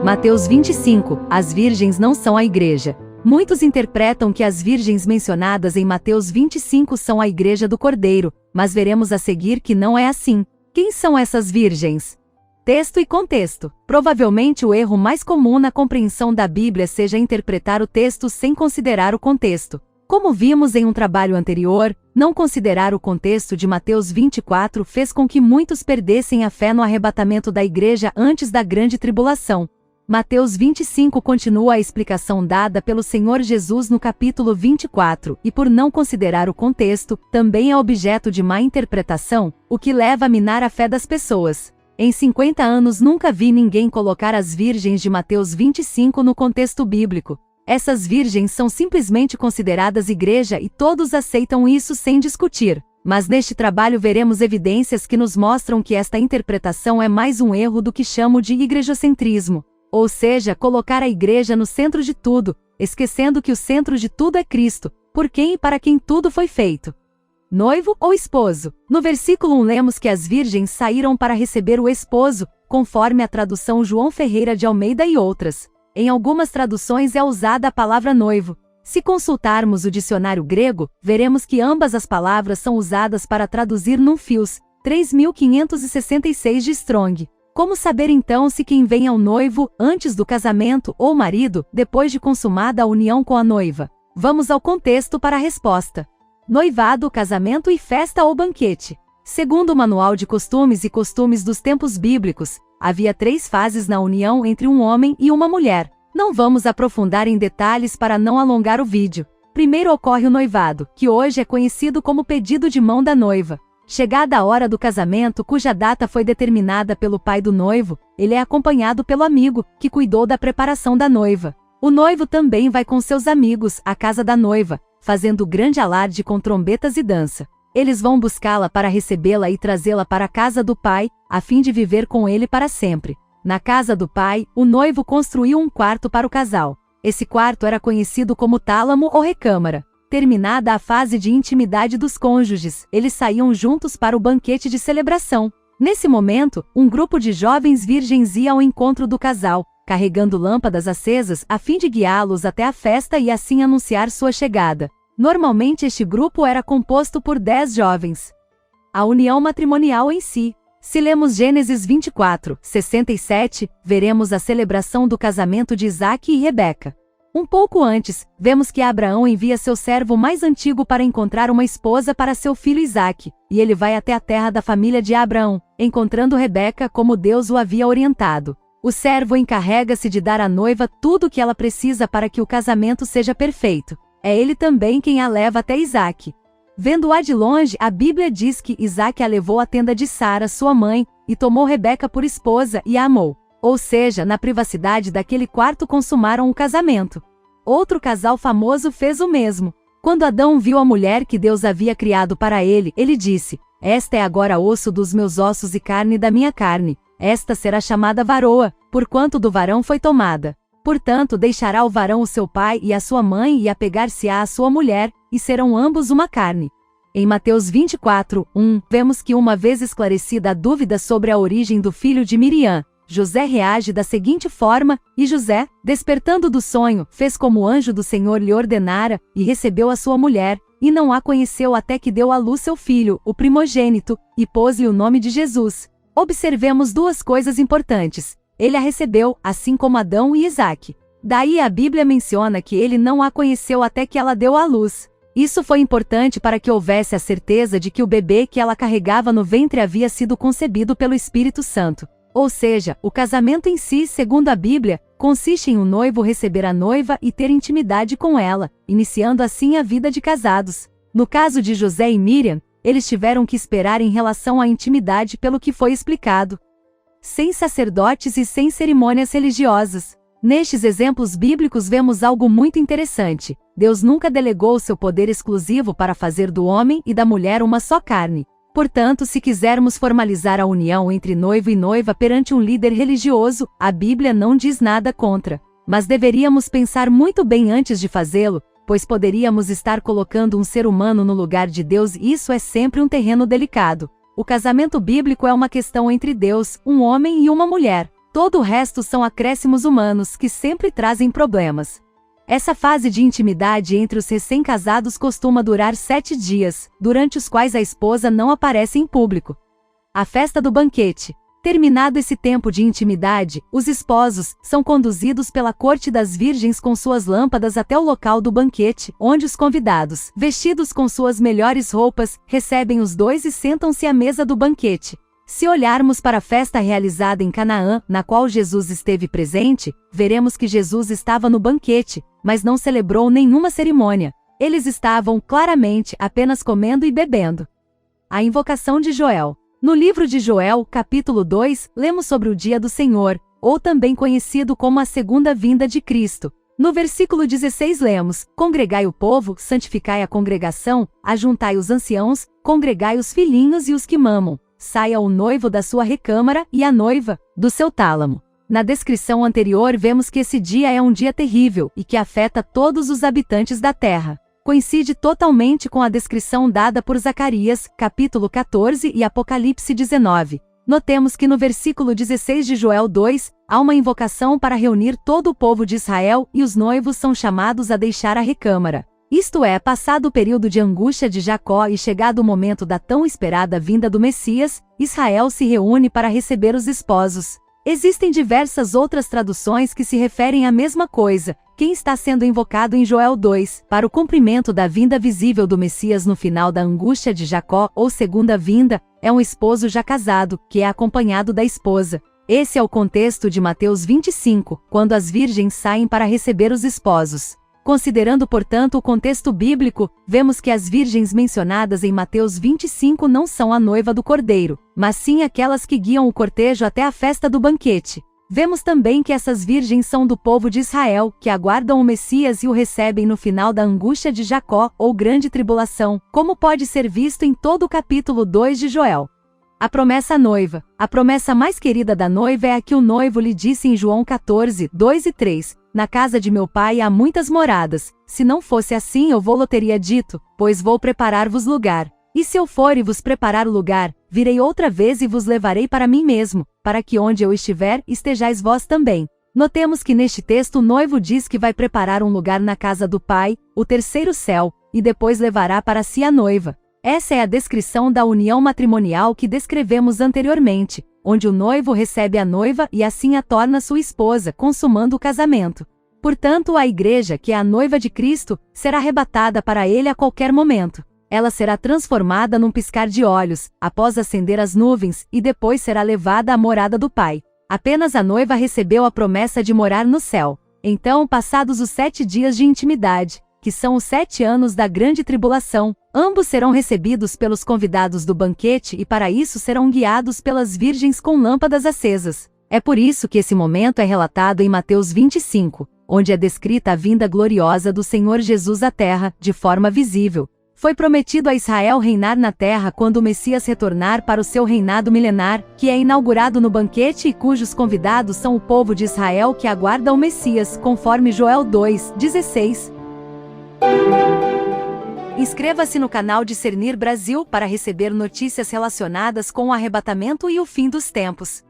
Mateus 25. As virgens não são a igreja. Muitos interpretam que as virgens mencionadas em Mateus 25 são a igreja do Cordeiro, mas veremos a seguir que não é assim. Quem são essas virgens? Texto e contexto. Provavelmente o erro mais comum na compreensão da Bíblia seja interpretar o texto sem considerar o contexto. Como vimos em um trabalho anterior, não considerar o contexto de Mateus 24 fez com que muitos perdessem a fé no arrebatamento da igreja antes da grande tribulação. Mateus 25 continua a explicação dada pelo Senhor Jesus no capítulo 24, e por não considerar o contexto, também é objeto de má interpretação, o que leva a minar a fé das pessoas. Em 50 anos nunca vi ninguém colocar as virgens de Mateus 25 no contexto bíblico. Essas virgens são simplesmente consideradas igreja e todos aceitam isso sem discutir. Mas neste trabalho veremos evidências que nos mostram que esta interpretação é mais um erro do que chamo de igrejocentrismo. Ou seja, colocar a igreja no centro de tudo, esquecendo que o centro de tudo é Cristo, por quem e para quem tudo foi feito. Noivo ou esposo? No versículo 1 lemos que as virgens saíram para receber o esposo, conforme a tradução João Ferreira de Almeida e outras. Em algumas traduções é usada a palavra noivo. Se consultarmos o dicionário grego, veremos que ambas as palavras são usadas para traduzir nunfios, 3566 de Strong. Como saber então se quem vem é o noivo, antes do casamento, ou marido, depois de consumada a união com a noiva? Vamos ao contexto para a resposta. Noivado, casamento e festa ou banquete. Segundo o Manual de Costumes e Costumes dos Tempos Bíblicos, havia 3 fases na união entre um homem e uma mulher. Não vamos aprofundar em detalhes para não alongar o vídeo. Primeiro ocorre o noivado, que hoje é conhecido como pedido de mão da noiva. Chegada a hora do casamento, cuja data foi determinada pelo pai do noivo, ele é acompanhado pelo amigo, que cuidou da preparação da noiva. O noivo também vai com seus amigos à casa da noiva, fazendo grande alarde com trombetas e dança. Eles vão buscá-la para recebê-la e trazê-la para a casa do pai, a fim de viver com ele para sempre. Na casa do pai, o noivo construiu um quarto para o casal. Esse quarto era conhecido como tálamo ou recâmara. Terminada a fase de intimidade dos cônjuges, eles saíam juntos para o banquete de celebração. Nesse momento, um grupo de jovens virgens ia ao encontro do casal, carregando lâmpadas acesas a fim de guiá-los até a festa e assim anunciar sua chegada. Normalmente este grupo era composto por 10 jovens. A união matrimonial em si. Se lemos Gênesis 24, 67, veremos a celebração do casamento de Isaque e Rebeca. Um pouco antes, vemos que Abraão envia seu servo mais antigo para encontrar uma esposa para seu filho Isaque, e ele vai até a terra da família de Abraão, encontrando Rebeca como Deus o havia orientado. O servo encarrega-se de dar à noiva tudo o que ela precisa para que o casamento seja perfeito. É ele também quem a leva até Isaque. Vendo-a de longe, a Bíblia diz que Isaque a levou à tenda de Sara, sua mãe, e tomou Rebeca por esposa e a amou. Ou seja, na privacidade daquele quarto consumaram o casamento. Outro casal famoso fez o mesmo. Quando Adão viu a mulher que Deus havia criado para ele, ele disse: "Esta é agora osso dos meus ossos e carne da minha carne. Esta será chamada varoa, porquanto do varão foi tomada. Portanto, deixará o varão o seu pai e a sua mãe e apegar-se-á à sua mulher, e serão ambos uma carne." Em Mateus 24, 1, vemos que uma vez esclarecida a dúvida sobre a origem do filho de Miriam, José reage da seguinte forma: "E José, despertando do sonho, fez como o anjo do Senhor lhe ordenara, e recebeu a sua mulher, e não a conheceu até que deu à luz seu filho, o primogênito, e pôs-lhe o nome de Jesus." Observemos 2 coisas importantes. Ele a recebeu, assim como Adão e Isaque. Daí a Bíblia menciona que ele não a conheceu até que ela deu à luz. Isso foi importante para que houvesse a certeza de que o bebê que ela carregava no ventre havia sido concebido pelo Espírito Santo. Ou seja, o casamento em si, segundo a Bíblia, consiste em um noivo receber a noiva e ter intimidade com ela, iniciando assim a vida de casados. No caso de José e Miriam, eles tiveram que esperar em relação à intimidade pelo que foi explicado. Sem sacerdotes e sem cerimônias religiosas. Nestes exemplos bíblicos vemos algo muito interessante. Deus nunca delegou seu poder exclusivo para fazer do homem e da mulher uma só carne. Portanto, se quisermos formalizar a união entre noivo e noiva perante um líder religioso, a Bíblia não diz nada contra. Mas deveríamos pensar muito bem antes de fazê-lo, pois poderíamos estar colocando um ser humano no lugar de Deus e isso é sempre um terreno delicado. O casamento bíblico é uma questão entre Deus, um homem e uma mulher. Todo o resto são acréscimos humanos que sempre trazem problemas. Essa fase de intimidade entre os recém-casados costuma durar 7 dias, durante os quais a esposa não aparece em público. A festa do banquete. Terminado esse tempo de intimidade, os esposos são conduzidos pela corte das virgens com suas lâmpadas até o local do banquete, onde os convidados, vestidos com suas melhores roupas, recebem os dois e sentam-se à mesa do banquete. Se olharmos para a festa realizada em Canaã, na qual Jesus esteve presente, veremos que Jesus estava no banquete, mas não celebrou nenhuma cerimônia. Eles estavam, claramente, apenas comendo e bebendo. A invocação de Joel. No livro de Joel, capítulo 2, lemos sobre o dia do Senhor, ou também conhecido como a segunda vinda de Cristo. No versículo 16 lemos: Congregai o povo, santificai a congregação, ajuntai os anciãos, congregai os filhinhos e os que mamam. Saia o noivo da sua recâmara e a noiva do seu tálamo. Na descrição anterior vemos que esse dia é um dia terrível e que afeta todos os habitantes da terra. Coincide totalmente com a descrição dada por Zacarias, capítulo 14 e Apocalipse 19. Notemos que no versículo 16 de Joel 2, há uma invocação para reunir todo o povo de Israel e os noivos são chamados a deixar a recâmara. Isto é, passado o período de angústia de Jacó e chegado o momento da tão esperada vinda do Messias, Israel se reúne para receber os esposos. Existem diversas outras traduções que se referem à mesma coisa. Quem está sendo invocado em Joel 2, para o cumprimento da vinda visível do Messias no final da angústia de Jacó, ou segunda vinda, é um esposo já casado, que é acompanhado da esposa. Esse é o contexto de Mateus 25, quando as virgens saem para receber os esposos. Considerando, portanto, o contexto bíblico, vemos que as virgens mencionadas em Mateus 25 não são a noiva do Cordeiro, mas sim aquelas que guiam o cortejo até a festa do banquete. Vemos também que essas virgens são do povo de Israel, que aguardam o Messias e o recebem no final da angústia de Jacó, ou grande tribulação, como pode ser visto em todo o capítulo 2 de Joel. A promessa à noiva. A promessa mais querida da noiva é a que o noivo lhe disse em João 14, 2 e 3. Na casa de meu pai há muitas moradas. Se não fosse assim eu vou-lo teria dito, pois vou preparar-vos lugar. E se eu for e vos preparar o lugar, virei outra vez e vos levarei para mim mesmo, para que onde eu estiver, estejais vós também. Notemos que neste texto o noivo diz que vai preparar um lugar na casa do pai, o terceiro céu, e depois levará para si a noiva. Essa é a descrição da união matrimonial que descrevemos anteriormente, onde o noivo recebe a noiva e assim a torna sua esposa, consumando o casamento. Portanto, a igreja, que é a noiva de Cristo, será arrebatada para ele a qualquer momento. Ela será transformada num piscar de olhos, após ascender as nuvens, e depois será levada à morada do Pai. Apenas a noiva recebeu a promessa de morar no céu. Então, passados os 7 dias de intimidade, que são os 7 anos da grande tribulação, ambos serão recebidos pelos convidados do banquete e para isso serão guiados pelas virgens com lâmpadas acesas. É por isso que esse momento é relatado em Mateus 25, onde é descrita a vinda gloriosa do Senhor Jesus à terra, de forma visível. Foi prometido a Israel reinar na terra quando o Messias retornar para o seu reinado milenar, que é inaugurado no banquete e cujos convidados são o povo de Israel que aguarda o Messias, conforme Joel 2, 16. Inscreva-se no canal Discernir Brasil para receber notícias relacionadas com o arrebatamento e o fim dos tempos.